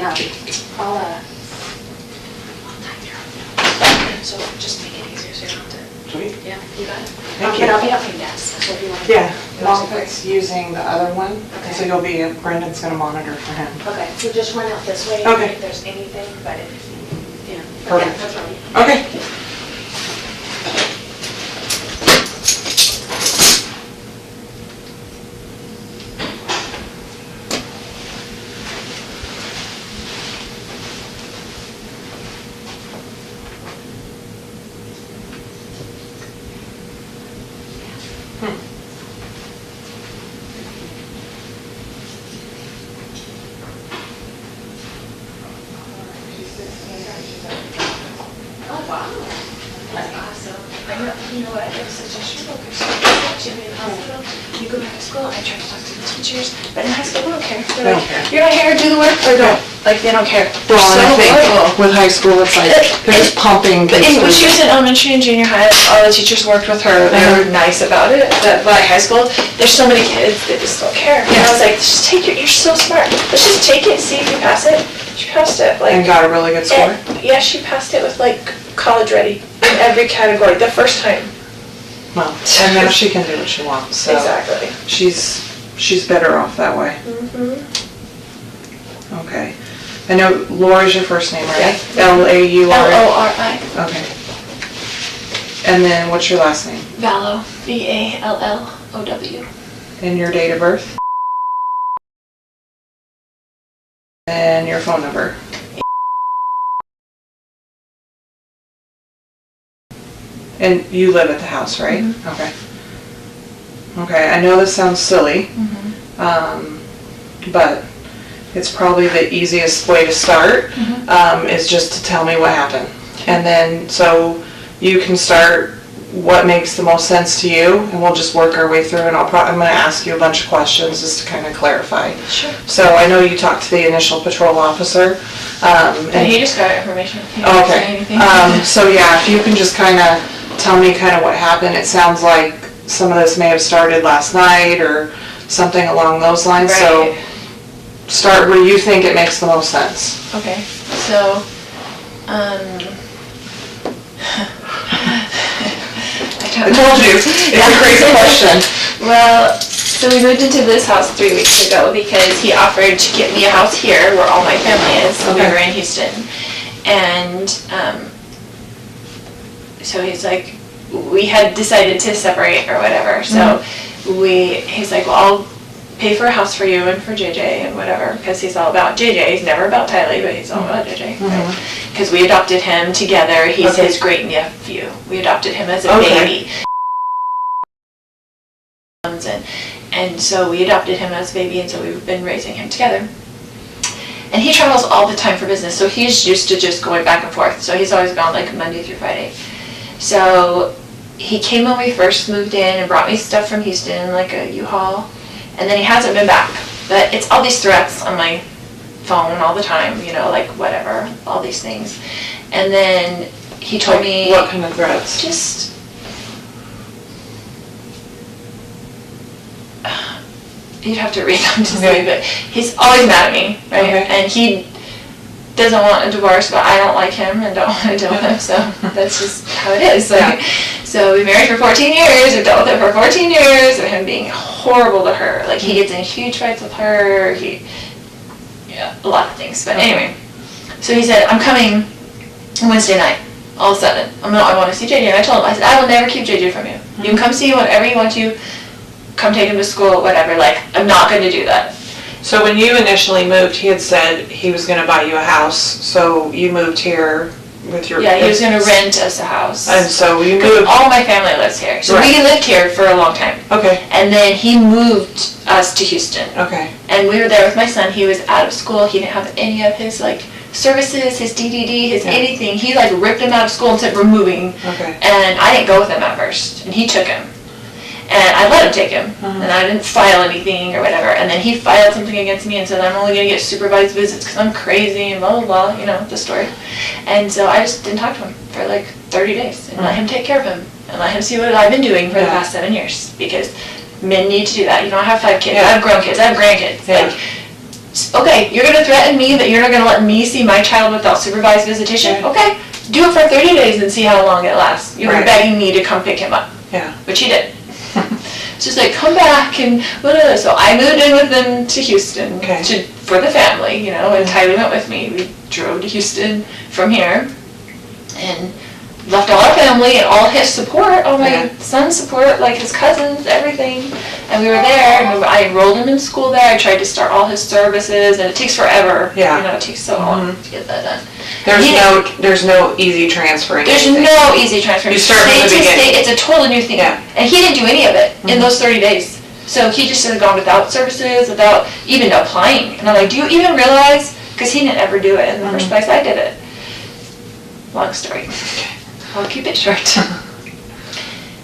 I'll type your so just make it easier so you don't have to. Sweet. Yeah, you got it. Thank you. But I'll be at my desk, so if you want to. Yeah, Moffett's using the other one, Okay. so you'll be, Brendan's gonna monitor for him. Okay, so just run out this way Okay. if there's anything, but if, yeah. Perfect. Yeah, that's right. Okay. Oh, wow. That's awesome. I know, you know what, it was such a struggle because she'd be in the hospital, you go back to school, I try to talk to the teachers, but in high school, they don't care. They're like, you're not here, do the work, or don't. Like, they don't care. They're Well, so and I think horrible. with high school, it's like, they're just pumping. But kids when through. she was in elementary and junior high, all the teachers worked with her. They were nice about it. But by high school, there's so many kids that just don't care. And I was like, just take it. You're so smart. Let's just take it and see if you pass it. She passed it. Like, And got a really good score? yeah, she passed it with like college ready in every category the first time. Well, and now she can do what she wants, so. Exactly. She's better off that way. Mm-hmm. Okay. I know Laura's your first name, right? Yeah. L-A-U-R? L-O-R-I. Okay. And then what's your last name? Vallow. V-A-L-L-O-W. And your date of birth? And your phone number? And you live at the house, right? Mhm. Okay. Okay, I know this sounds silly, but it's probably the easiest way to start, is just to tell me what happened. And then, so you can start what makes the most sense to you, and we'll just work our way through, and I'm gonna ask you a bunch of questions just to kind of clarify. Sure. So I know you talked to the initial patrol officer. And he just got information. He didn't say Okay. anything. So yeah, if you can just kind of tell me kind of what happened. It sounds like some of this may have started last night or something along those lines. So Right. start where you think it makes the most sense. Okay, so, I told you, it's a crazy question. Well, so we moved into this house 3 weeks ago because he offered to get me a house here where all my family is. So we Okay. were in Houston. And, so he's like, we had decided to separate or whatever. So he's like, well, I'll pay for a house for you and for JJ and whatever, because he's all about JJ. He's never about Tylee, but he's all about JJ. Because we adopted him together. He's Okay. his great nephew. We adopted him as a Okay. baby. And so we adopted him as a baby, and so we've been raising him together. And he travels all the time for business, so he's used to just going back and forth. So he's always gone like Monday through Friday. So he came when we first moved in and brought me stuff from Houston, like a U-Haul. And then he hasn't been back. But it's all these threats on my phone all the time, you know, like whatever, all these things. And then he told me... What kind of threats? Just... You'd have to read them to see, but he's always mad at me, right? Okay. And he doesn't want a divorce, but I don't like him and don't want to deal with him, so that's just how it is. Like, so we married for 14 years, we've dealt with it for 14 years, of him being horrible to her. Like, he gets in huge fights with her, a lot of things. But anyway, so he said, I'm coming Wednesday night, all of a sudden. I want to see JJ. And I told him, I said, I will never keep JJ from you. You can come see whatever you want to, come take him to school, whatever. Like, I'm not going to do that. So when you initially moved, he had said he was going to buy you a house, so you moved here with your... Yeah, he was going to rent us a house. And so you moved... All my family lives here. So we lived here for a long time. Okay. And then he moved us to Houston. Okay. And we were there with my son. He was out of school. He didn't have any of his, like, services, his DDD, his anything. He, like, ripped him out of school and said, we're moving. Okay. And I didn't go with him at first. And he took him. And I let him take him, and I didn't file anything or whatever. And then he filed something against me and said, I'm only going to get supervised visits because I'm crazy and blah, blah, blah, you know, the story. And so I just didn't talk to him for like 30 days and let him take care of him and let him see what I've been doing for the past 7 years, because men need to do that. You know, I have 5 kids, I have grown kids, I have grandkids. Like, Okay, you're going to threaten me that you're not going to let me see my child without supervised visitation? Okay, do it for 30 days and see how long it lasts. You're begging me to come pick him up. Yeah. Which he did. Just like, come back and whatever. So I moved in with them to Houston for the family, you know, and Tyler went with me. We drove to Houston from here and left all our family and all his support, all my son's support, like his cousins, everything. And we were there, and I enrolled him in school there. I tried to start all his services, and it takes forever. Yeah. You know, it takes so long to get that done. There's no easy transferring. There's no easy transfer. You start from the beginning. It's a totally new thing. Yeah. And he didn't do any of it in those 30 days. So he just had gone without services, without even applying. And I'm like, do you even realize? Because he didn't ever do it in the first place. I did it. Long story. I'll keep it short.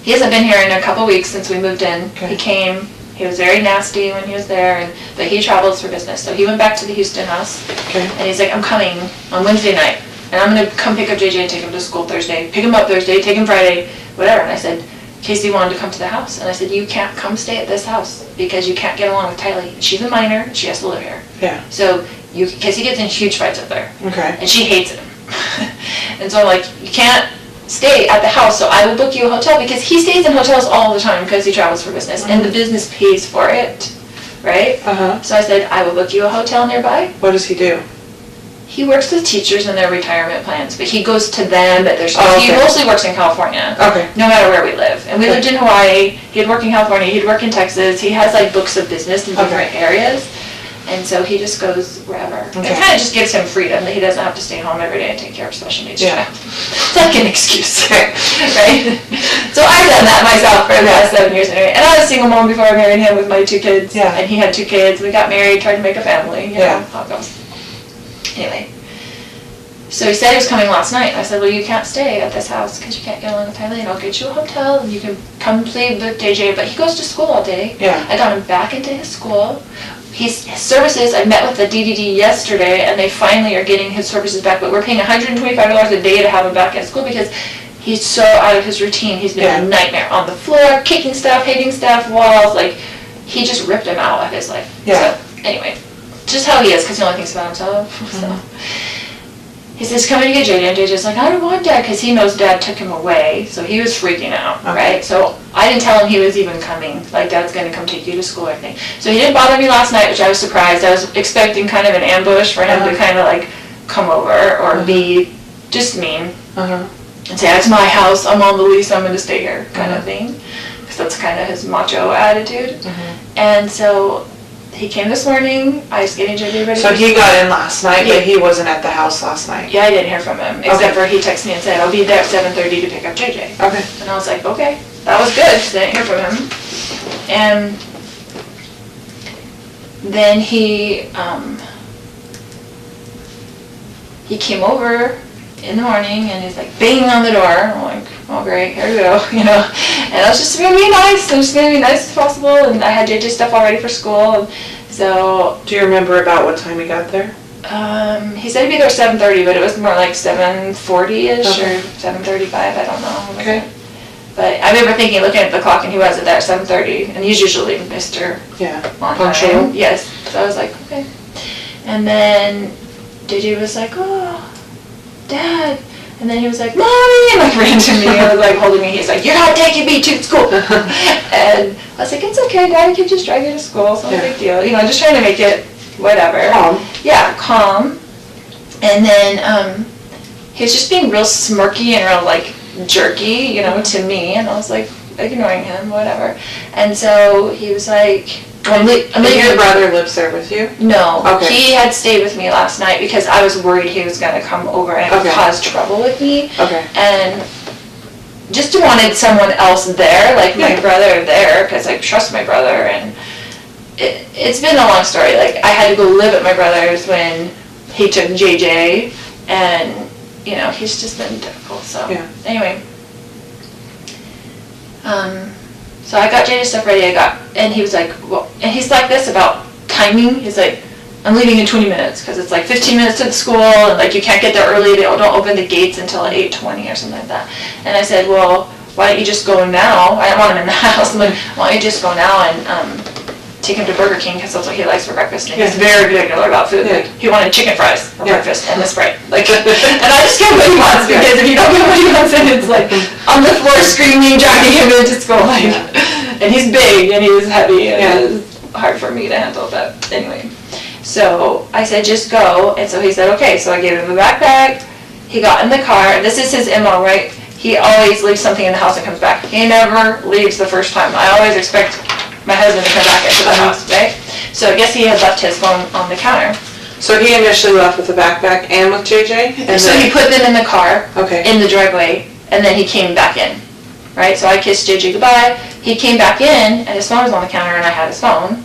He hasn't been here in a couple weeks since we moved in. He came. He was very nasty when he was there, but he travels for business. So he went back to the Houston house, and he's like, I'm coming on Wednesday night, and I'm going to come pick up JJ and take him to school Thursday, pick him up Thursday, take him Friday, whatever. And I said, Casey wanted to come to the house, and I said, you can't come stay at this house because you can't get along with Tylee. She's a minor. She has to live here. Yeah. So because he gets in huge fights up there. Okay. And she hates him. And so I'm like, you can't stay at the house, so I will book you a hotel, because he stays in hotels all the time because he travels for business, and the business pays for it, right? So I said, I will book you a hotel nearby. What does he do? He works with teachers and their retirement plans, but he goes to them at their school. He mostly works in California, no matter where we live. And we lived in Hawaii, he'd work in California, he'd work in Texas. He has like books of business in different areas. And so he just goes wherever. It kind of just gives him freedom that he doesn't have to stay home every day and take care of special needs child. It's like an excuse, right? So I've done that myself for the last 7 years anyway. And I was a single mom before I married him with my 2 kids. And he had 2 kids. We got married, tried to make a family. You know how it goes. Anyway. So he said he was coming last night. I said, well, you can't stay at this house because you can't get along with Tylee, and I'll get you a hotel and you can come play with JJ. But he goes to school all day. I got him back into his school. His services, I met with the DDD yesterday, and they finally are getting his services back, but we're paying $125 a day to have him back at school because he's so out of his routine. He's been a nightmare on the floor, kicking stuff, hitting stuff, walls, like, he just ripped him out of his life. So, anyway, just how he is, because he only thinks about himself. So. He says, coming to get JJ, and JJ's like, I don't want Dad, because he knows Dad took him away, so he was freaking out, right? So I didn't tell him he was even coming, like, Dad's going to come take you to school or anything. So he didn't bother me last night, which I was surprised. I was expecting kind of an ambush for him to kind of, like, come over or be just mean and say, it's my house, I'm on the lease, I'm going to stay here, kind of thing, because that's kind of his macho attitude. And so he came this morning. I was getting JJ ready. So he got in last night, but he wasn't at the house last night. Yeah, I didn't hear from him, except for he texted me and said, I'll be there at 7:30 to pick up JJ. Okay. And I was like, okay, that was good, because I didn't hear from him. And then he came over in the morning, and he's like banging on the door. I'm like, oh great, here we go, you know. And I was just going to be nice. I was just going to be nice as possible. And I had JJ stuff all ready for school. And so. Do you remember about what time he got there? He said he'd be there at 7:30, but it was more like 7:40ish or 7:35. I don't know. Okay. But I remember thinking, looking at the clock, and he wasn't there at 7:30, and he's usually Mr. On time. Yes. So I was like, okay. And then JJ was like, oh, Dad. And then he was like, Mommy, and like ran to me and was like holding me. He's like, you're not taking me to school. And I was like, it's okay, Dad, can just drive you to school. It's not a big deal. You know, just trying to make it whatever. Calm. Yeah, calm. And then he was just being real smirky and real like jerky, you know, to me. And I was like ignoring him, whatever. And so he was like, and your brother lives there with you? No. Okay. He had stayed with me last night because I was worried he was going to come over and cause trouble with me. Okay. And just wanted someone else there, like my brother there, because I trust my brother. And it's been a long story. Like, I had to go live at my brother's when he took JJ, and, you know, he's just been difficult. So, anyway. So I got JJ's stuff ready, and he was like, well, and he's like this about timing. He's like, I'm leaving in 20 minutes, because it's like 15 minutes to the school, and like you can't get there early, they don't open the gates until 8:20 or something like that. And I said, well, why don't you just go now? I don't want him in the house. I'm like, why don't you just go now and take him to Burger King because that's what he likes for breakfast, and he's very particular about food. Like, he wanted chicken fries for breakfast and the Sprite. Like, and I just give him what he wants, because if you don't give him what he wants, then it's like on the floor screaming, dragging him into school. Like, and he's big and he's heavy, and it's hard for me to handle. But anyway, so I said, just go. And so he said, okay. So I gave him a backpack. He got in the car. This is his MO, right? He always leaves something in the house and comes back. He never leaves the first time. I always expect my husband to come back into the house, right? So I guess he had left his phone on the counter. So he initially left with the backpack and with JJ? And so he put them in the car, okay, in the driveway, and then he came back in, right? So I kissed JJ goodbye. He came back in, and his phone was on the counter, and I had his phone.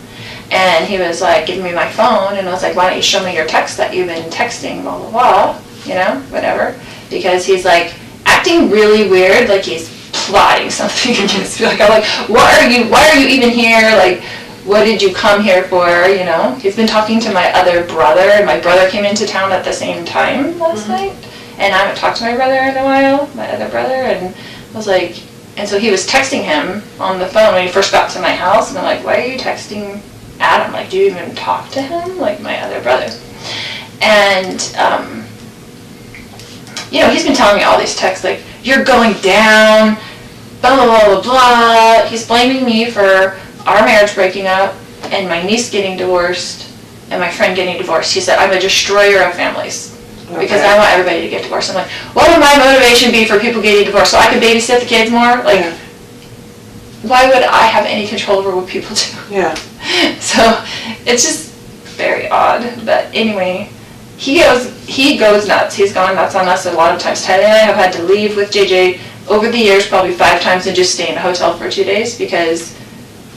And he was like, giving me my phone, and I was like, why don't you show me your text that you've been texting, blah, blah, blah, you know, whatever. Because he's like acting really weird, like he's plotting something against me. Like, I'm like, why are you even here? Like, what did you come here for, you know? He's been talking to my other brother, and my brother came into town at the same time last night, and I haven't talked to my brother in a while, my other brother, and I was like, and so he was texting him on the phone when he first got to my house, and I'm like, why are you texting Adam? Like, do you even talk to him? Like, my other brother. And, you know, he's been telling me all these texts, like, you're going down, blah, blah, blah, blah, blah. He's blaming me for our marriage breaking up, and my niece getting divorced, and my friend getting divorced. He said, I'm a destroyer of families, because I want everybody to get divorced. I'm like, what would my motivation be for people getting divorced? So I could babysit the kids more? Like, why would I have any control over what people do? Yeah. So, it's just very odd. But anyway, he goes nuts. He's gone nuts on us a lot of times. Tyler and I have had to leave with JJ over the years probably 5 times and just stay in a hotel for 2 days because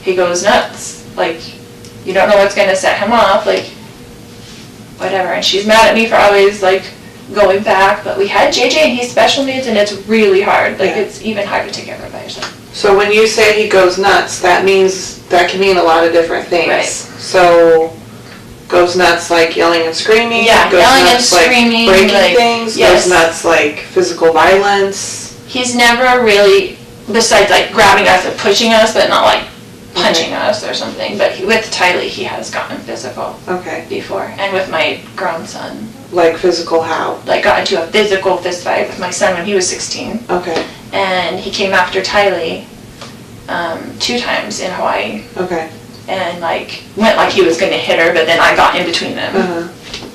he goes nuts. Like, you don't know what's going to set him off, like, whatever. And she's mad at me for always, like, going back. But we had JJ, and he's special needs, and it's really hard. Like, it's even hard to take care of it by yourself. So when you say he goes nuts, that can mean a lot of different things. Right. So, goes nuts like yelling and screaming? Yeah, goes yelling nuts and screaming. Like breaking like, things? Yes. Goes nuts like physical violence? He's never really, besides like grabbing us and pushing us, but not like punching us or something. But with Tylee, he has gotten physical before. And with my grown son. Like physical how? Like got into a physical fist fight with my son when he was 16. Okay. And he came after Tylee 2 times in Hawaii. Okay. And like went like he was going to hit her, but then I got in between them.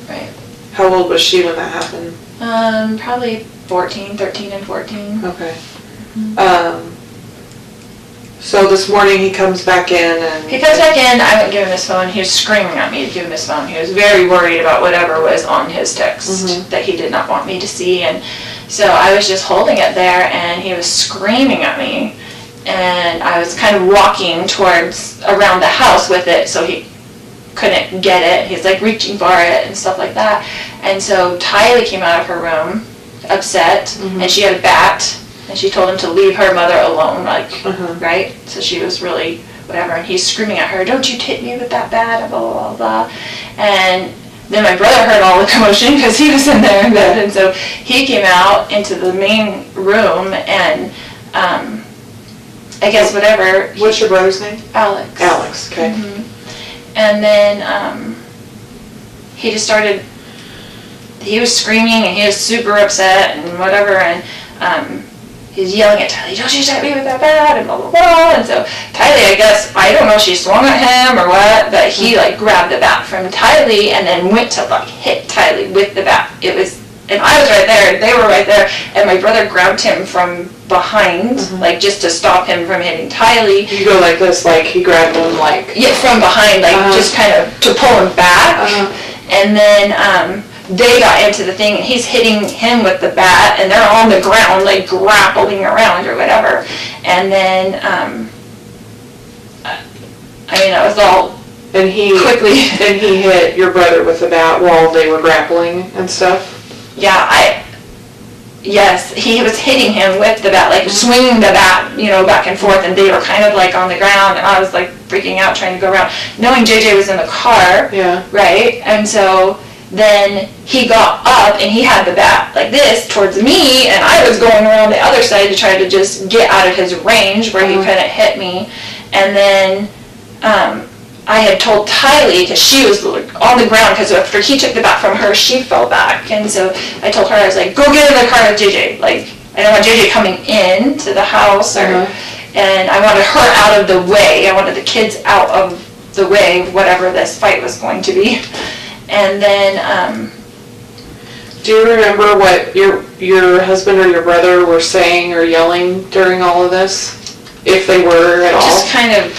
Right. How old was she when that happened? Probably 13 and 14. Okay. So this morning he comes back in and... He comes back in, I wouldn't give him his phone. He was screaming at me to give him his phone. He was very worried about whatever was on his text that he did not want me to see. And so I was just holding it there, and he was screaming at me. And I was kind of walking around the house with it, so he couldn't get it. He's like reaching for it and stuff like that. And so Tylee came out of her room upset, and she had a bat, and she told him to leave her mother alone, like, right? So she was really whatever, and he's screaming at her, don't you hit me with that bat, blah, blah, blah, blah. And then my brother heard all the commotion because he was in there in bed, and so he came out into the main room, and I guess whatever. What's your brother's name? Alex. Alex, okay. And then he just started, he was screaming, and he was super upset and whatever, and he's yelling at Tylee, don't you hit me with that bat, and blah, blah, blah. And so Tylee, I guess, I don't know if she swung at him or what, but he like grabbed the bat from Tylee and then went to like hit Tylee with the bat. It was, and I was right there, and they were right there, and my brother grabbed him from behind, like just to stop him from hitting Tylee. You go like this, like he grabbed him like... Yeah, from behind, like just kind of to pull him back. And then they got into the thing, and he's hitting him with the bat, and they're on the ground, like grappling around or whatever. And then, I mean, it was all quickly. And he hit your brother with the bat while they were grappling and stuff? Yeah, yes, he was hitting him with the bat, like swinging the bat, you know, back and forth, and they were kind of like on the ground, and I was like freaking out trying to go around, knowing JJ was in the car, right? And so then he got up, and he had the bat like this towards me, and I was going around the other side to try to just get out of his range where he couldn't hit me. And then I had told Tylee, because she was on the ground, because after he took the bat from her, she fell back. And so I told her, I was like, go get in the car with JJ. Like, I don't want JJ coming in to the house, and I wanted her out of the way. I wanted the kids out of the way of whatever this fight was going to be. And then, do you remember what your husband or your brother were saying or yelling during all of this? If they were at all? Just kind of,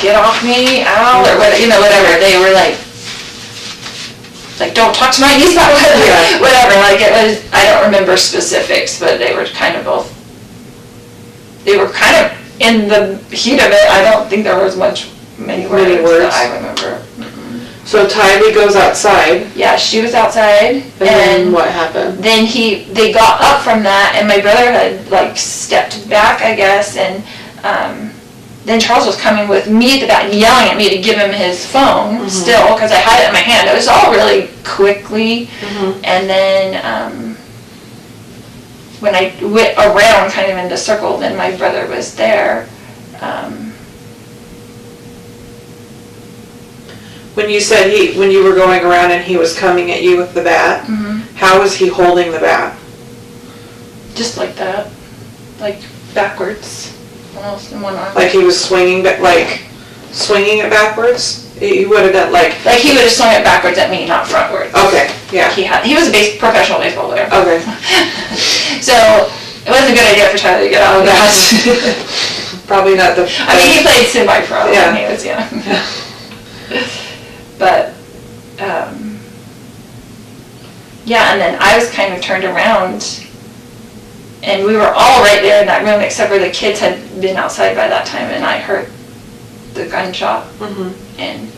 get off me, out, or whatever. They were like, don't talk to my niece about whatever. Like, it was, I don't remember specifics, but they were kind of both, they were kind of in the heat of it. I don't think there was many words that I remember. So Tylee goes outside. Yeah, she was outside. And then what happened? Then they got up from that, and my brother had stepped back, I guess, and then Charles was coming with me at the back, yelling at me to give him his phone still, because I had it in my hand. It was all really quickly. And then when I went around kind of in the circle, then my brother was there. When you said when you were going around and he was coming at you with the bat, how was he holding the bat? Just like that, like backwards, almost in one arm. Like he was swinging it backwards? He would have done like he would have swung it backwards at me, not frontwards. Okay, yeah. He was a professional baseball player. Okay. So it wasn't a good idea for Tyler to get out of that. Probably not the. I mean, he played semi-pro when he was young. But, yeah, and then I was kind of turned around, and we were all right there in that room, except for the kids had been outside by that time, and I heard the gunshot. And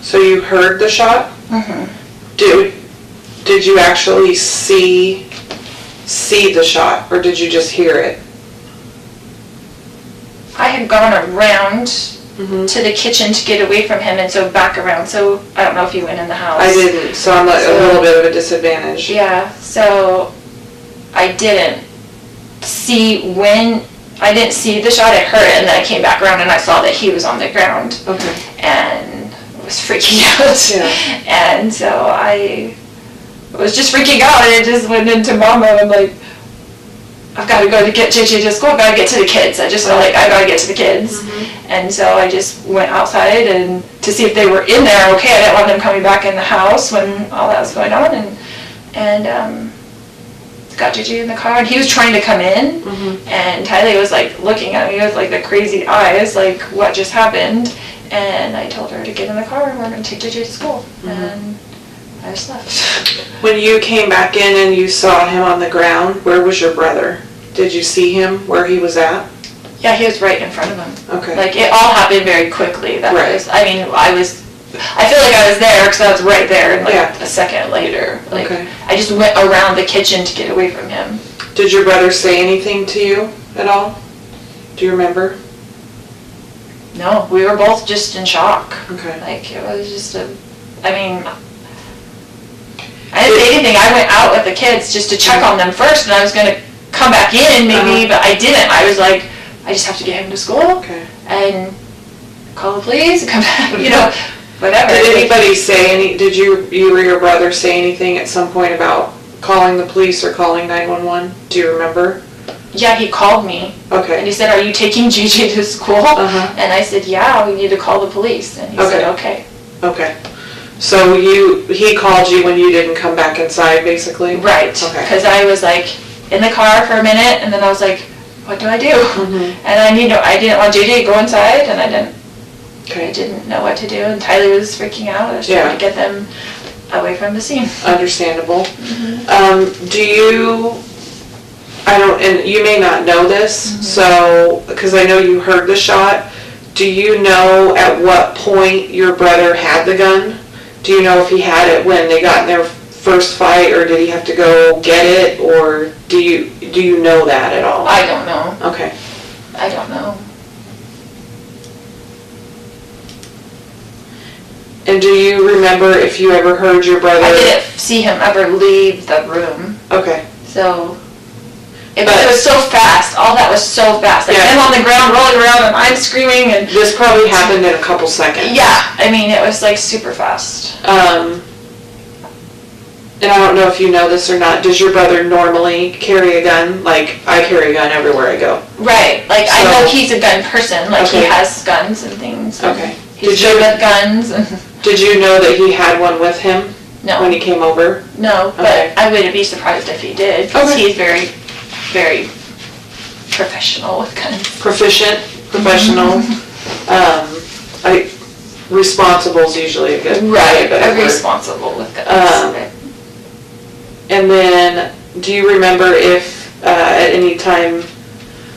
so you heard the shot? Did you actually see the shot, or did you just hear it? I had gone around to the kitchen to get away from him, and so back around. So I don't know if you went in the house. I didn't, so I'm a little bit of a disadvantage. Yeah, so I didn't see the shot. I heard it, and then I came back around and I saw that he was on the ground. Okay. And was freaking out. Yeah. And so I was just freaking out, and it just went into mama. I'm like, I've got to go to get JJ to school. I've got to get to the kids. I just felt like I got to get to the kids. And so I just went outside and to see if they were in there okay. I didn't want them coming back in the house when all that was going on. And got JJ in the car, and he was trying to come in. And Tylee was looking at me with the crazy eyes, like, what just happened? And I told her to get in the car and we're going to take JJ to school. And I just left. When you came back in and you saw him on the ground, where was your brother? Did you see him where he was at? Yeah, he was right in front of him. Okay. It all happened very quickly. I feel like I was there because I was right there, and a second later. I just went around the kitchen to get away from him. Did your brother say anything to you at all? Do you remember? No, we were both just in shock. Okay. It was just I didn't say anything. I went out with the kids just to check on them first, and I was going to come back in maybe, but I didn't. I was like, I just have to get him to school and call the police and come back, whatever. Did anybody say did you or your brother say anything at some point about calling the police or calling 911? Do you remember? Yeah, he called me. Okay. And he said, are you taking JJ to school? And I said, yeah, we need to call the police. And he said, okay. Okay. So he called you when you didn't come back inside, basically? Right. Okay. Because I was in the car for a minute, and then I was like, what do I do? And I didn't want JJ to go inside, and I didn't know what to do, and Tylee was freaking out. I was trying to get them away from the scene. Understandable. And you may not know this, so, because I know you heard the shot, do you know at what point your brother had the gun? Do you know if he had it when they got in their first fight, or did he have to go get it, or do you know that at all? I don't know. Okay. I don't know. And do you remember if you ever heard your brother? I didn't see him ever leave the room. Okay. So. It was so fast. All that was so fast. Like him on the ground, rolling around, and I'm screaming. And this probably happened in a couple seconds. Yeah, I mean, it was like super fast. And I don't know if you know this or not, does your brother normally carry a gun? Like, I carry a gun everywhere I go. Right, like, I know he's a gun person, like, he has guns and things. Okay. He's good with guns. Did you know that he had one with him? No. When he came over? No, but I wouldn't be surprised if he did, because he's very, very professional with guns. Proficient, professional. Responsible is usually a good word. Right, responsible with guns. And then, do you remember if at any time,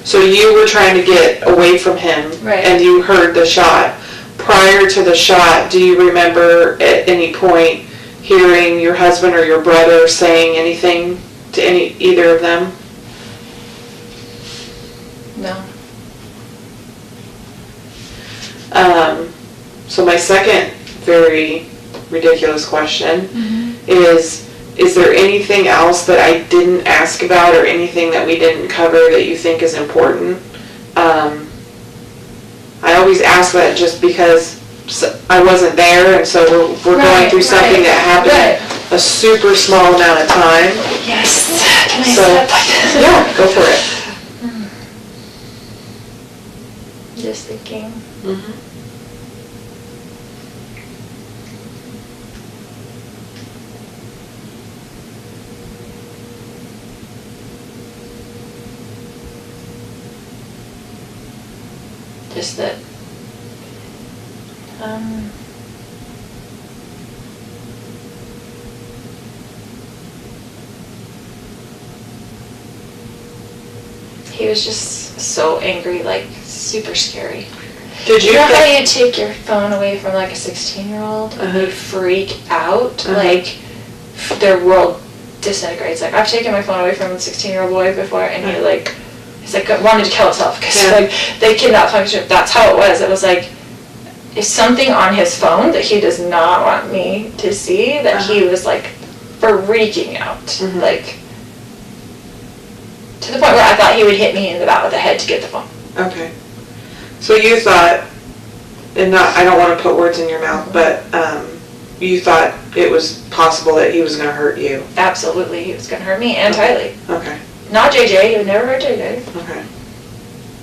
so you were trying to get away from him, and you heard the shot. Prior to the shot, do you remember at any point hearing your husband or your brother saying anything to either of them? No. So my second very ridiculous question is there anything else that I didn't ask about or anything that we didn't cover that you think is important? I always ask that just because I wasn't there, and so we're going through something that happened a super small amount of time. Yes. Can I step? Yeah, go for it. Just thinking. Just that, he was just so angry, like super scary. Did you know how you take your phone away from like a 16-year-old and they freak out? Like their world disintegrates. Like I've taken my phone away from a 16-year-old boy before, and he's like wanted to kill himself because like they kidnapped him. That's how it was. It was like, is something on his phone that he does not want me to see, that he was like freaking out, like to the point where I thought he would hit me in the back of the head to get the phone. Okay. So you thought, and I don't want to put words in your mouth, but you thought it was possible that he was going to hurt you. Absolutely, he was going to hurt me and Tylee. Okay. Not JJ, he would never hurt JJ. Okay.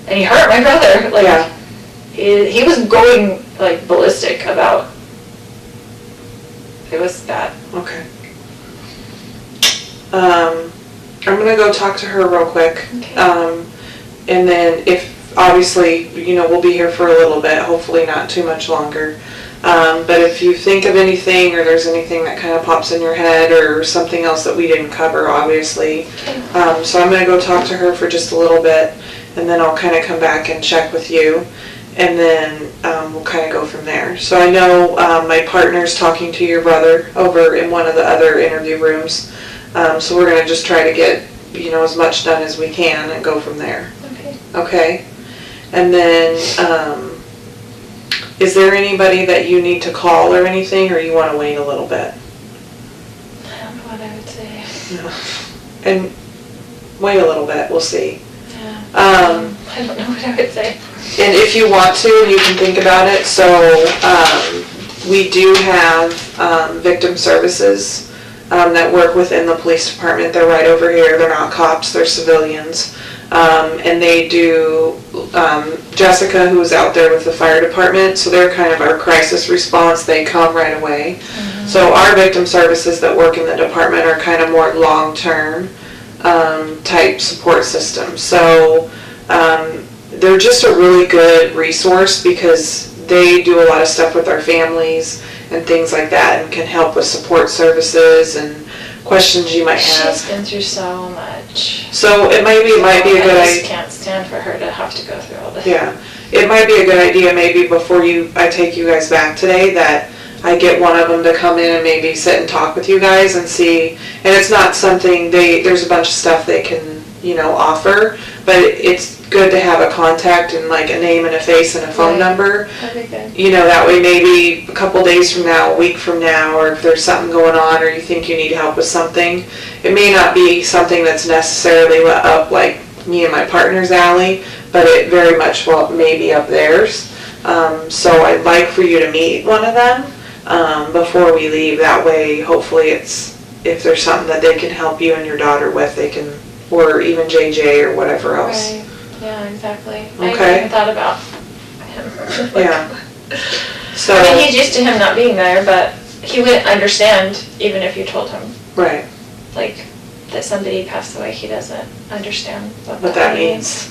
And he hurt my brother. Like, he was going, like, ballistic about, it was bad. Okay. I'm going to go talk to her real quick. Okay. And then if, obviously, we'll be here for a little bit, hopefully not too much longer. But if you think of anything, or there's anything that kind of pops in your head, or something else that we didn't cover, obviously. So I'm going to go talk to her for just a little bit, and then I'll kind of come back and check with you, and then we'll kind of go from there. So I know my partner's talking to your brother over in one of the other interview rooms, so we're going to just try to get, as much done as we can and go from there. Okay? And then, is there anybody that you need to call or anything, or you want to wait a little bit? I don't know what I would say. No. And wait a little bit, we'll see. Yeah. I don't know what I would say. And if you want to, you can think about it. So we do have victim services that work within the police department. They're right over here. They're not cops, they're civilians. And they do, Jessica, who's out there with the fire department, so they're kind of our crisis response. They come right away. So our victim services that work in the department are kind of more long-term type support systems. So they're just a really good resource because they do a lot of stuff with our families and things like that, and can help with support services and questions you might have. She's been through so much. So it might be a good idea. I just can't stand for her to have to go through all this. Yeah, it might be a good idea maybe before I take you guys back today, that I get one of them to come in and maybe sit and talk with you guys and see. And it's not something there's a bunch of stuff they can offer, but it's good to have a contact and like a name and a face and a phone Right. number. That'd be good. You know, that way maybe a couple days from now, a week from now, or if there's something going on or you think you need help with something, it may not be something that's necessarily up like me and my partner's alley, but it very much may be up theirs. So I'd like for you to meet one of them before we leave. That way, hopefully if there's something that they can help you and your daughter with, they can, or even JJ or whatever else. Right. Yeah, exactly. I Okay. hadn't even thought about him. Yeah. So, I mean, he's used to him not being there, but he wouldn't understand even if you told him, right, like, that somebody passed away. He doesn't understand what that means.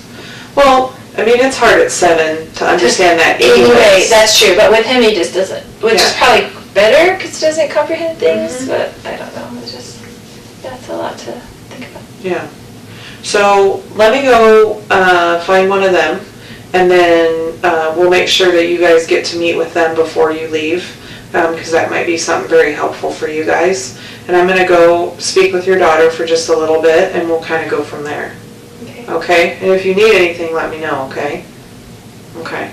Well, I mean, it's hard at 7 to understand that Anyway, anyways. that's true, but with him, he just doesn't, which is Yeah. probably better because he doesn't comprehend things, Mhm. but I don't know. It's just, that's a lot to think about. Yeah. So let me go find one of them, and then we'll make sure that you guys get to meet with them before you leave, because that might be something very helpful for you guys. And I'm going to go speak with your daughter for just a little bit, and we'll kind of go from there. Okay. Okay? And if you need anything, let me know, okay? Okay.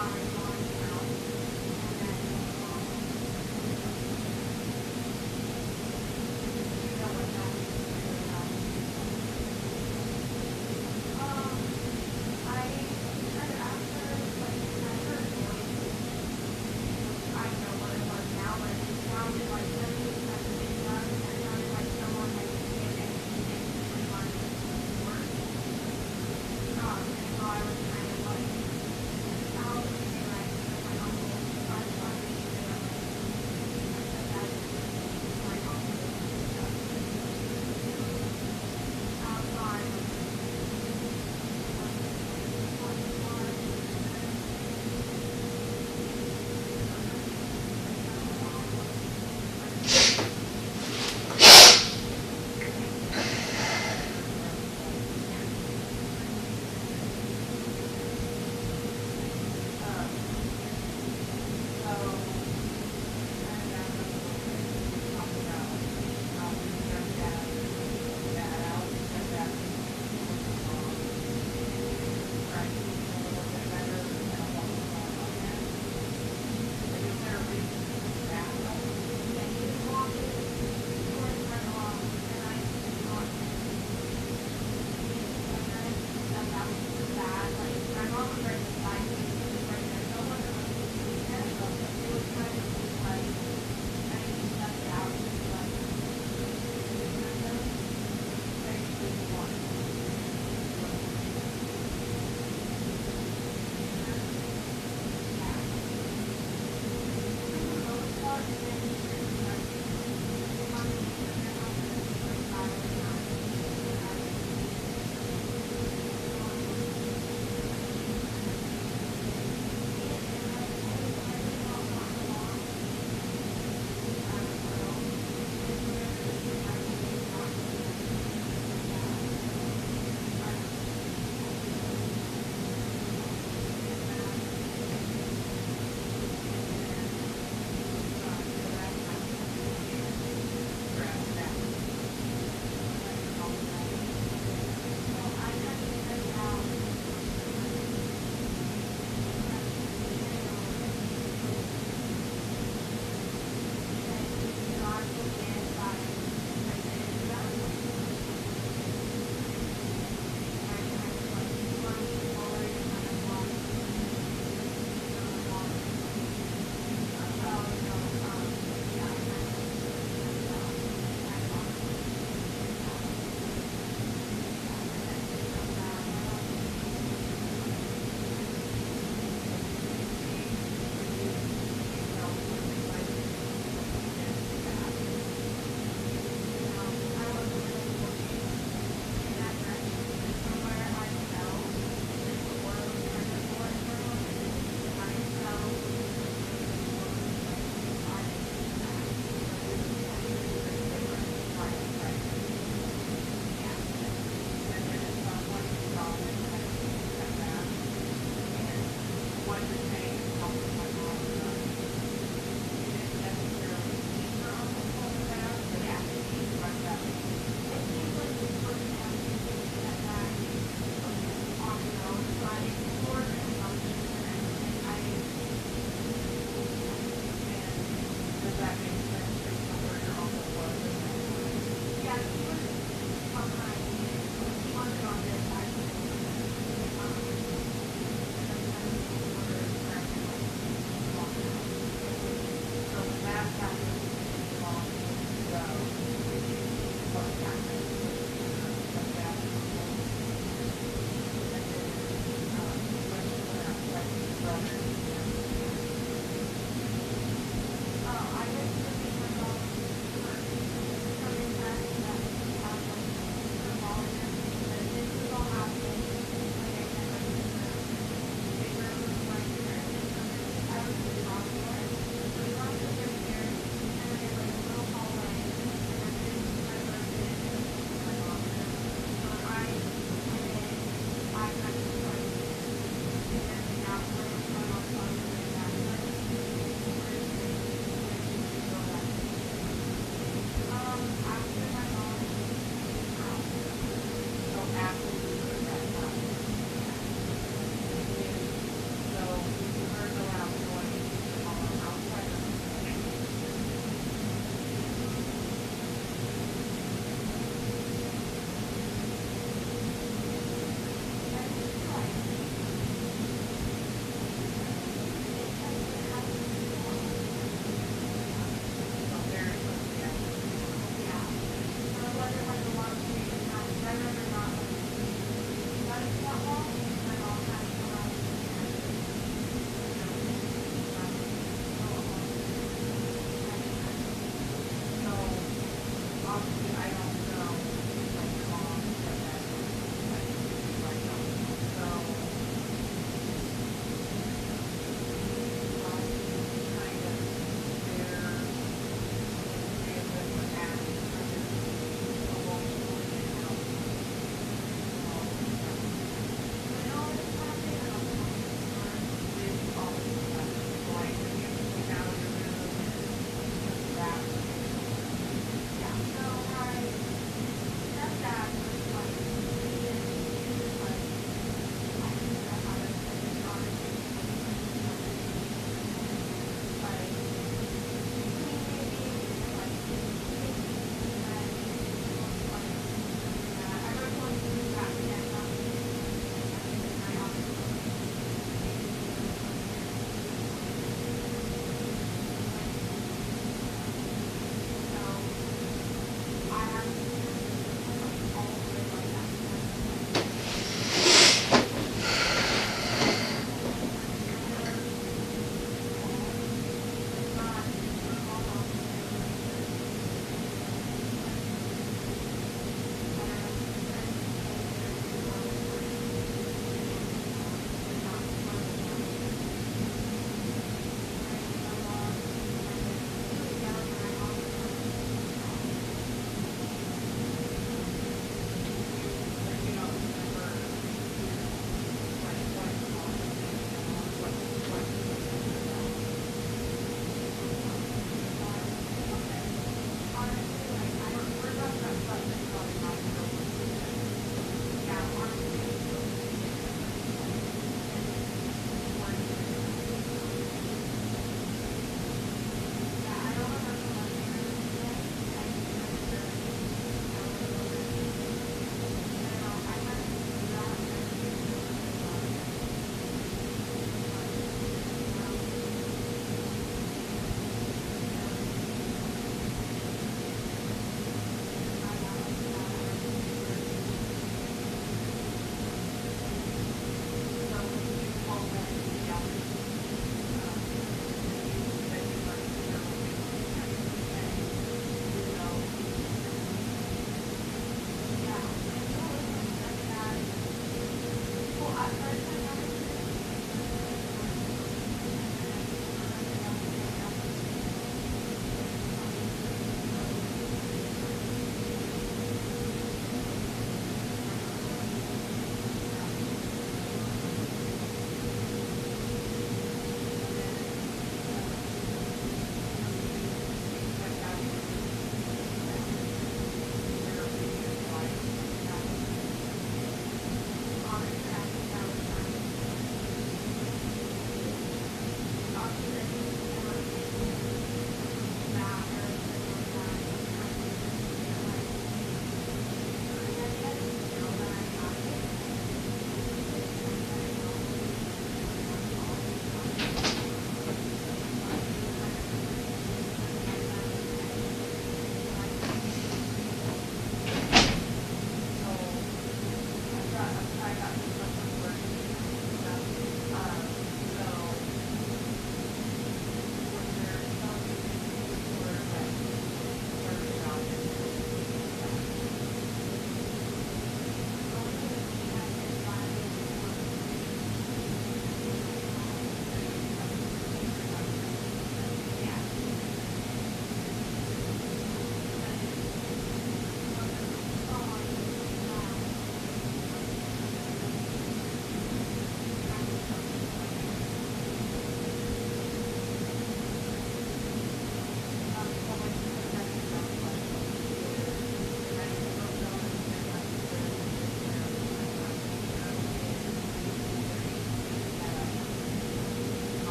I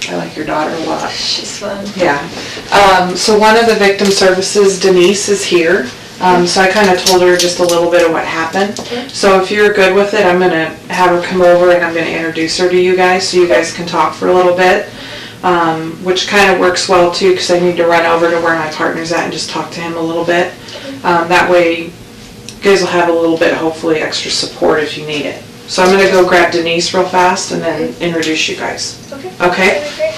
I like your daughter a lot. She's fun. Yeah. So one of the victim services, Denise, is here. So I kind of told her just a little bit of what happened. So if you're good with it, I'm going to have her come over and I'm going to introduce her to you guys so you guys can talk for a little bit, which kind of works well too because I need to run over to where my partner's at and just talk to him a little bit. That way you guys will have a little bit, hopefully, extra support if you need it. So I'm going to go grab Denise real fast and then introduce you guys. Okay. Okay? That'd be great.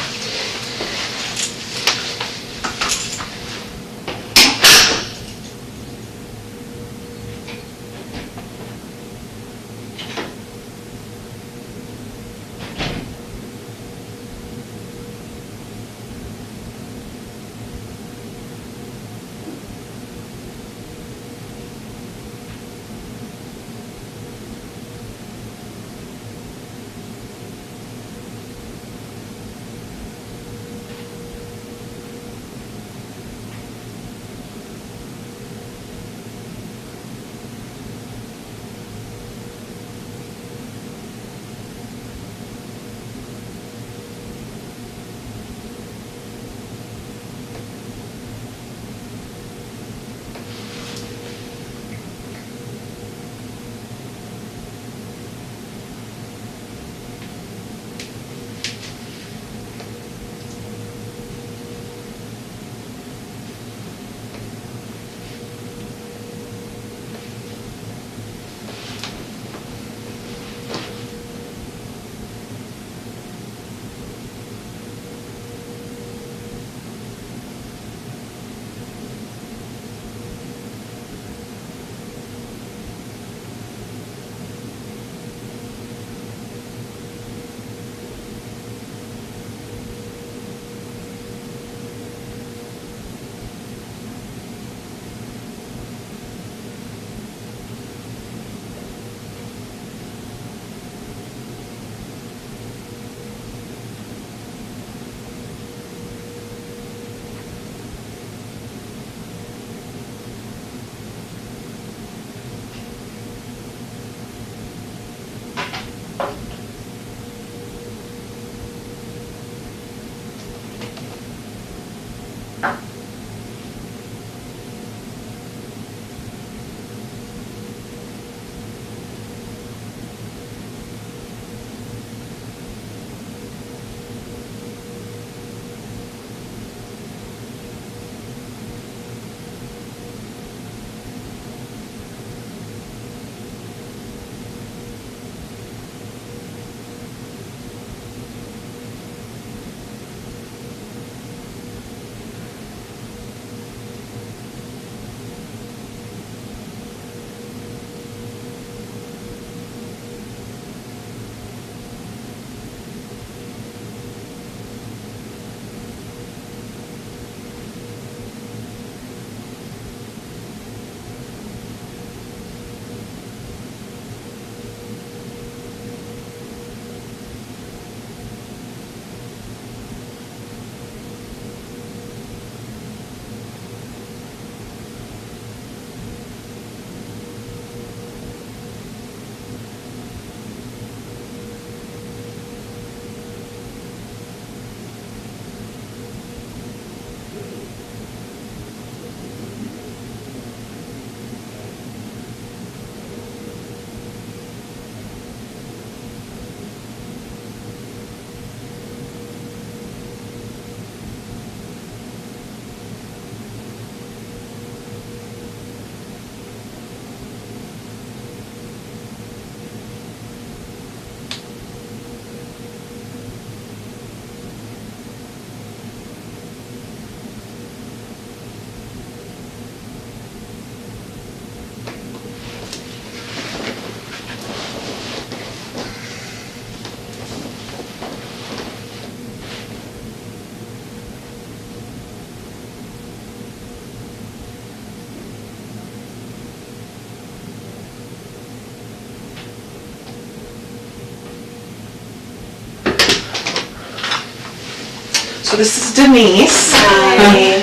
So this is Denise. Hi.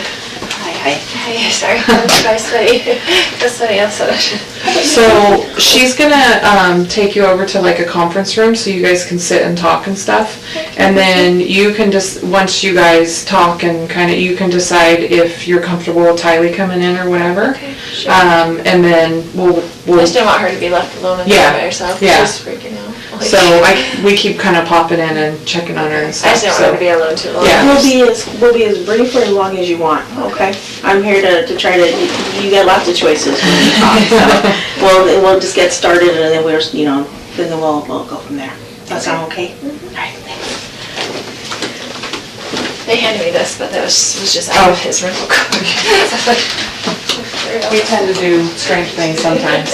Hi. Hey, sorry, I'm sweaty. That's sweaty, I'm so So she's gonna take you over to like a conference room so you guys can sit and talk and stuff. And then you can just, once you guys talk and kind of, you can decide if you're comfortable with Tylee coming in or whatever. Okay, sure. And then we'll I just didn't want her to be left alone and Yeah, by herself. yeah. She's freaking out. Like, so we keep kind of popping in and checking on her and I stuff. just didn't want her to be alone too long. Yeah. We'll be as brief or as long as you want, okay? I'm here to try to, you got lots of choices when you talk, so we'll just get started and then we'll, then we'll go from there. Does that sound okay? All right, thanks. They handed me this, but that was just out of his rental car. We tend to do strange things sometimes.